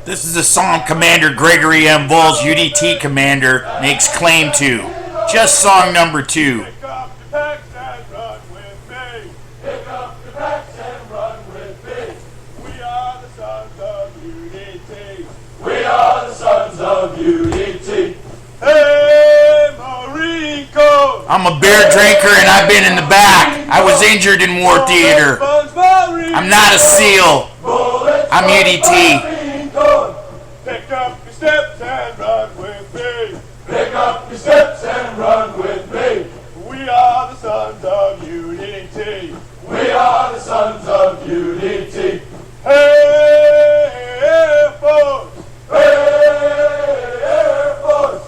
This is a song Commander Gregory M. Volz, UDT Commander, makes claim to. Just song number 2. Pick up the packs and run with me. Pick up the packs and run with me. We are the sons of UDT. We are the sons of UDT. Hey, Marine Corps. I'm a beer drinker and I've been in the back. I was injured in war theater. I'm not a SEAL. I'm UDT. Pick up your steps and run with me. Pick up your steps and run with me. We are the sons of UDT. We are the sons of UDT. Hey, Air Force. Hey, Air Force.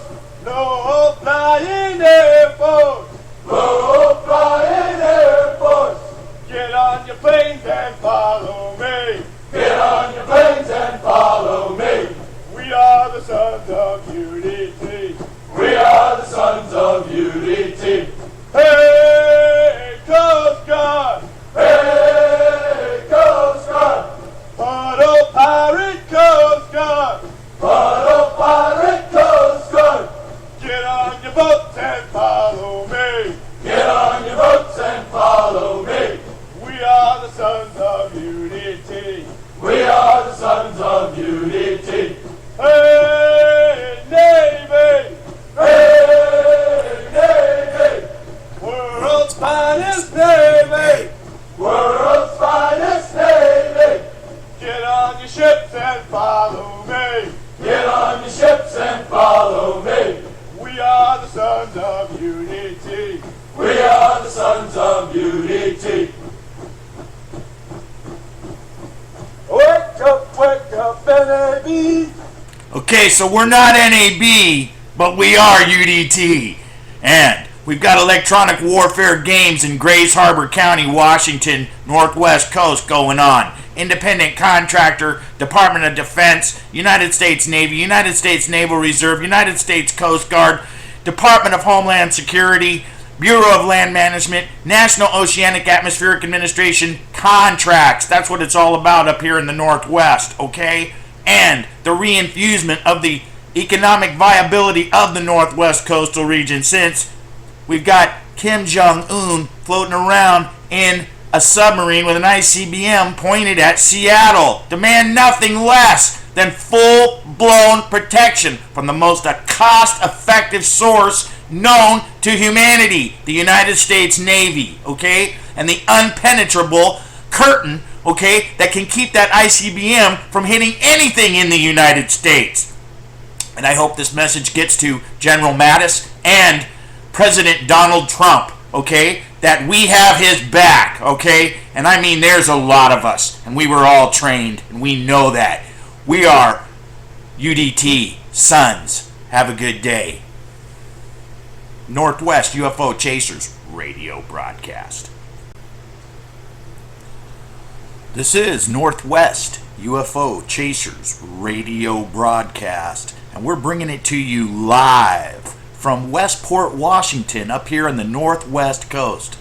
No flying Air Force. No flying Air Force. Get on your planes and follow me. Get on your planes and follow me. We are the sons of UDT. We are the sons of UDT. Hey, Coast Guard. Hey, Coast Guard. Puddle Pirate Coast Guard. Puddle Pirate Coast Guard. Get on your boats and follow me. Get on your boats and follow me. We are the sons of UDT. We are the sons of UDT. Hey, Navy! Hey, Navy! World's finest Navy! World's finest Navy! Get on your ships and follow me! Get on your ships and follow me! We are the sons of UDT! We are the sons of UDT! Wake up, NAB! Okay, so we're not NAB, but we are UDT. And we've got electronic warfare games in Grays Harbor County, Washington, Northwest Coast going on. Independent contractor, Department of Defense, United States Navy, United States Naval Reserve, United States Coast Guard, Department of Homeland Security, Bureau of Land Management, National Oceanic Atmospheric Administration contracts. That's what it's all about up here in the Northwest, okay? And the reinfusement of the economic viability of the Northwest coastal region, since we've got Kim Jong-un floating around in a submarine with an ICBM pointed at Seattle. Demand nothing less than full-blown protection from the most cost-effective source known to humanity, the United States Navy, okay? And the unpenetrable curtain, okay, that can keep that ICBM from hitting anything in the United States. And I hope this message gets to General Mattis and President Donald Trump, okay, that we have his back, okay? And I mean, there's a lot of us, and we were all trained, and we know that. We are UDT sons. Have a good day. Northwest UFO Chasers radio broadcast. This is Northwest UFO Chasers radio broadcast, and we're bringing it to you live from Westport, Washington, up here on the Northwest Coast,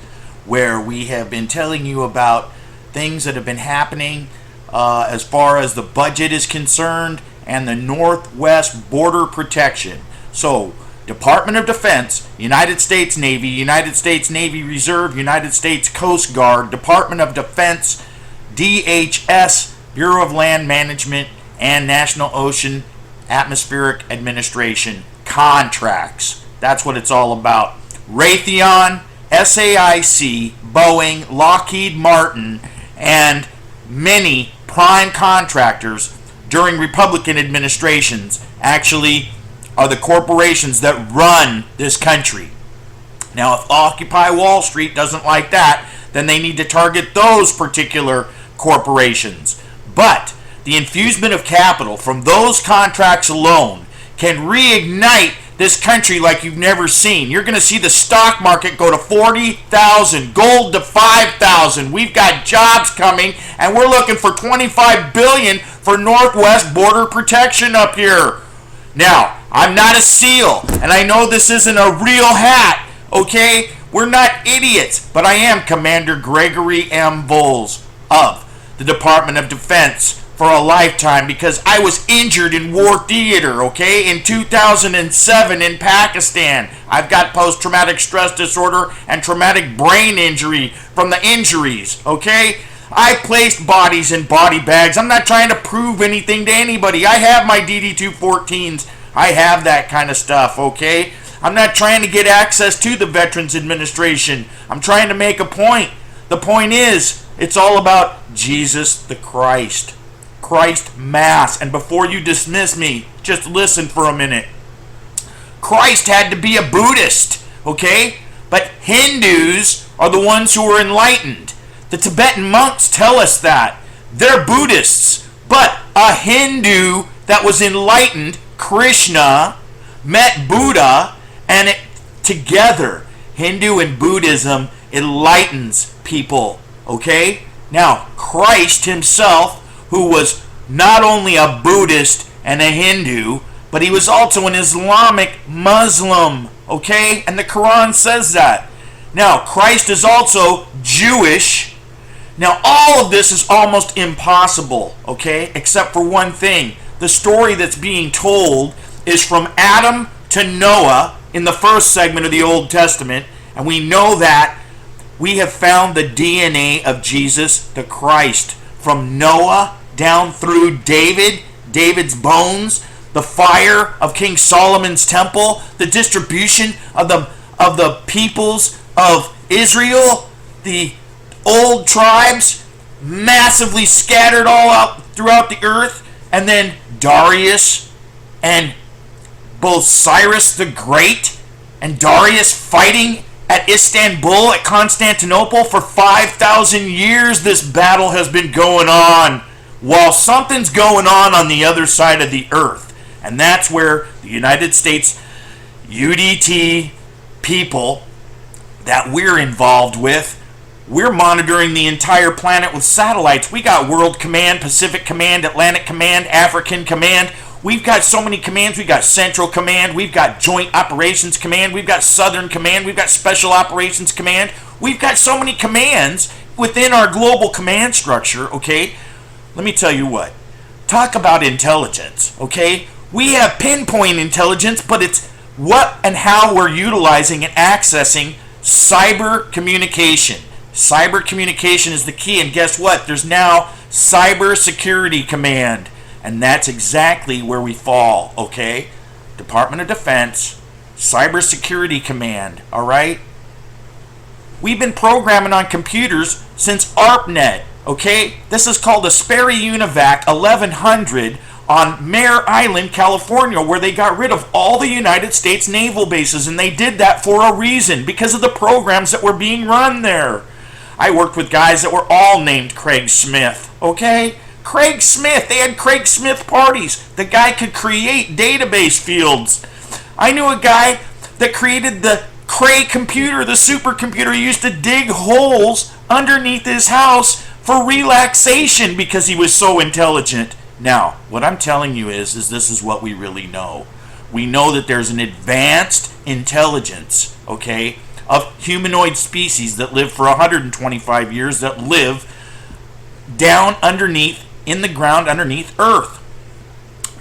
where we have been telling you about things that have been happening as far as the budget is concerned and the Northwest border protection. So, Department of Defense, United States Navy, United States Navy Reserve, United States Coast Guard, Department of Defense, DHS, Bureau of Land Management, and National Ocean Atmospheric Administration contracts. That's what it's all about. Raytheon, SAIC, Boeing, Lockheed Martin, and many prime contractors during Republican administrations actually are the corporations that run this country. Now, if Occupy Wall Street doesn't like that, then they need to target those particular corporations. But the infusement of capital from those contracts alone can reignite this country like you've never seen. You're going to see the stock market go to 40,000, gold to 5,000. We've got jobs coming, and we're looking for $25 billion for Northwest border protection up here. Now, I'm not a SEAL, and I know this isn't a real hat, okay? We're not idiots, but I am Commander Gregory M. Volz of the Department of Defense, for a lifetime because I was injured in war theater, okay? In 2007 in Pakistan. I've got post-traumatic stress disorder and traumatic brain injury from the injuries, okay? I placed bodies in body bags. I'm not trying to prove anything to anybody. I have my DD-214s. I have that kind of stuff, okay? I'm not trying to get access to the Veterans Administration. I'm trying to make a point. The point is, it's all about Jesus the Christ. Christ Mass. And before you dismiss me, just listen for a minute. Christ had to be a Buddhist, okay? But Hindus are the ones who are enlightened. The Tibetan monks tell us that. They're Buddhists. But a Hindu that was enlightened, Krishna, met Buddha, and together, Hindu and Buddhism enlightens people, okay? Now, Christ himself, who was not only a Buddhist and a Hindu, but he was also an Islamic Muslim, okay? And the Quran says that. Now, Christ is also Jewish. Now, all of this is almost impossible, okay? Except for one thing. The story that's being told is from Adam to Noah in the first segment of the Old Testament, and we know that we have found the DNA of Jesus the Christ from Noah down through David, David's bones, the fire of King Solomon's temple, the distribution of the peoples of Israel, the old tribes massively scattered all out throughout the earth, and then Darius and both Cyrus the Great and Darius fighting at Istanbul, at Constantinople. For 5,000 years this battle has been going on while something's going on the other side of the earth. And that's where the United States UDT people that we're involved with, we're monitoring the entire planet with satellites. We got World Command, Pacific Command, Atlantic Command, African Command. We've got so many commands. We've got Central Command. We've got Joint Operations Command. We've got Southern Command. We've got Special Operations Command. We've got so many commands within our global command structure, okay? Let me tell you what. Talk about intelligence, okay? We have pinpoint intelligence, but it's what and how we're utilizing and accessing cyber communication. Cyber communication is the key, and guess what? There's now Cyber Security Command. And that's exactly where we fall, okay? Department of Defense, Cybersecurity Command, all right? We've been programming on computers since ARPANET, okay? This is called a Sperry Univac 1100 on Mare Island, California, where they got rid of all the United States naval bases, and they did that for a reason, because of the programs that were being run there. I worked with guys that were all named Craig Smith, okay? Craig Smith. They had Craig Smith parties. The guy could create database fields. I knew a guy that created the Cray computer, the supercomputer. He used to dig holes underneath his house for relaxation because he was so intelligent. Now, what I'm telling you is this is what we really know. We know that there's an advanced intelligence, okay, of humanoid species that live for 125 years, that live down underneath, in the ground underneath Earth,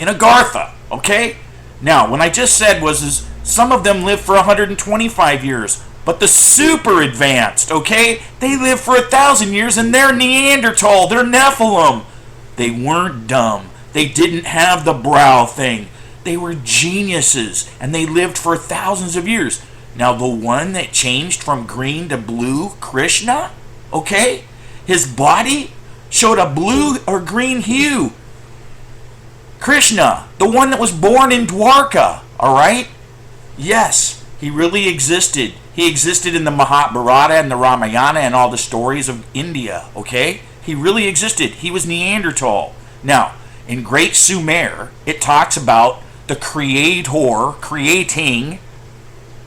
in Agartha, okay? Now, what I just said was some of them live for 125 years, but the super advanced, okay, they live for 1,000 years, and they're Neanderthal, they're Nephilim. They weren't dumb. They didn't have the brow thing. They were geniuses, and they lived for thousands of years. Now, the one that changed from green to blue, Krishna, okay, his body showed a blue or green hue. Krishna, the one that was born in Dwarka, all right? Yes, he really existed. He existed in the Mahabharata and the Ramayana and all the stories of India, okay? He really existed. He was Neanderthal. Now, in Great Sumer, it talks about the Creator creating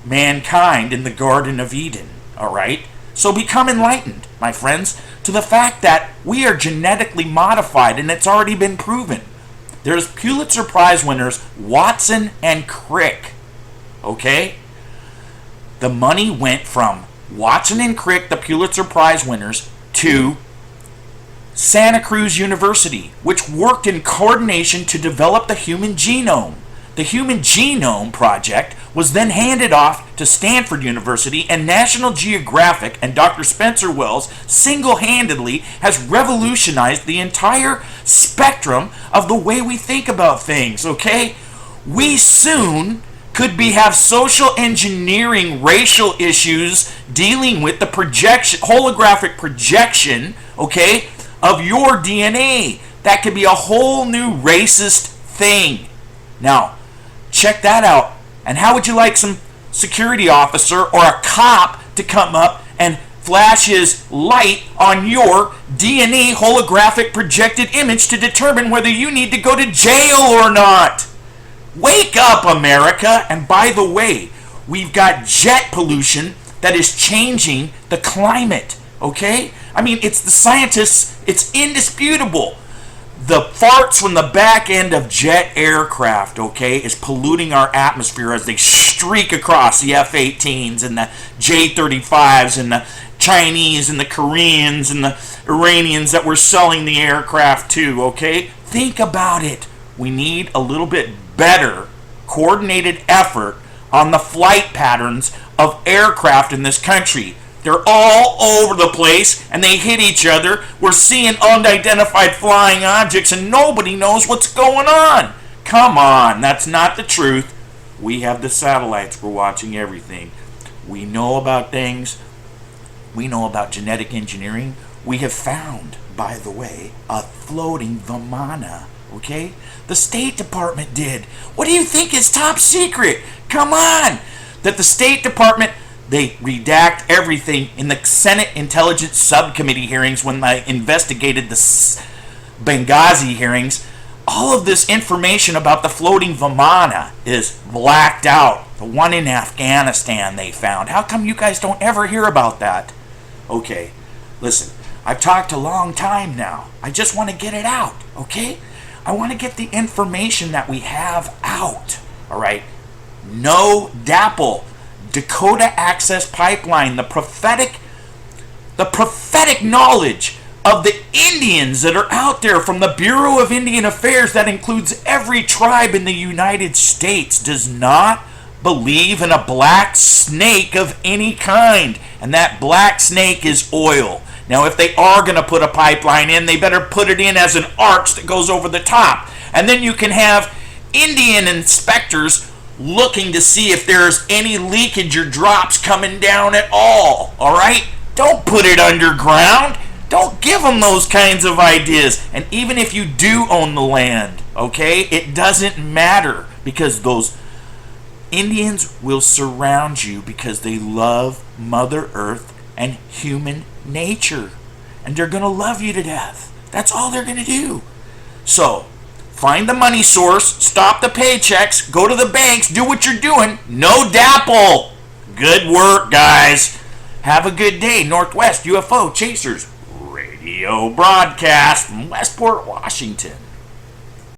mankind in the Garden of Eden, all right? So become enlightened, my friends, to the fact that we are genetically modified, and it's already been proven. There's Pulitzer Prize winners Watson and Crick, okay? The money went from Watson and Crick, the Pulitzer Prize winners, to Santa Cruz University, which worked in coordination to develop the human genome. The Human Genome Project was then handed off to Stanford University, and National Geographic and Dr. Spencer Wells single-handedly has revolutionized the entire spectrum of the way we think about things, okay? We soon could have social engineering racial issues dealing with the projection, holographic projection, okay, of your DNA. That could be a whole new racist thing. Now, check that out. And how would you like some security officer or a cop to come up and flash his light on your DNA holographic projected image to determine whether you need to go to jail or not? Wake up, America! And by the way, we've got jet pollution that is changing the climate, okay? I mean, it's the scientists, it's indisputable. The farts from the back end of jet aircraft, okay, is polluting our atmosphere as they streak across the F-18s and the J-35s and the Chinese and the Koreans and the Iranians that we're selling the aircraft to, okay? Think about it. We need a little bit better coordinated effort on the flight patterns of aircraft in this country. They're all over the place and they hit each other. We're seeing unidentified flying objects and nobody knows what's going on. Come on, that's not the truth. We have the satellites. We're watching everything. We know about things. We know about genetic engineering. We have found, by the way, a floating Vimana. Okay? The State Department did. What do you think is top secret? Come on! That the State Department, they redact everything in the Senate Intelligence Subcommittee hearings when they investigated the Benghazi hearings. All of this information about the floating Vimana is blacked out. The one in Afghanistan they found. How come you guys don't ever hear about that? Okay, listen, I've talked a long time now. I just want to get it out, okay? I want to get the information that we have out, all right? No DAPL, Dakota Access Pipeline, the prophetic knowledge of the Indians that are out there from the Bureau of Indian Affairs that includes every tribe in the United States does not believe in a black snake of any kind, and that black snake is oil. Now, if they are going to put a pipeline in, they better put it in as an arch that goes over the top. And then you can have Indian inspectors looking to see if there's any leakage or drops coming down at all. All right? Don't put it underground. Don't give them those kinds of ideas. And even if you do own the land, okay, it doesn't matter because those Indians will surround you because they love Mother Earth and human nature. And they're going to love you to death. That's all they're going to do. So, find the money source, stop the paychecks, go to the banks, do what you're doing. No DAPL. Good work, guys. Have a good day. Northwest UFO Chasers radio broadcast from Westport, Washington.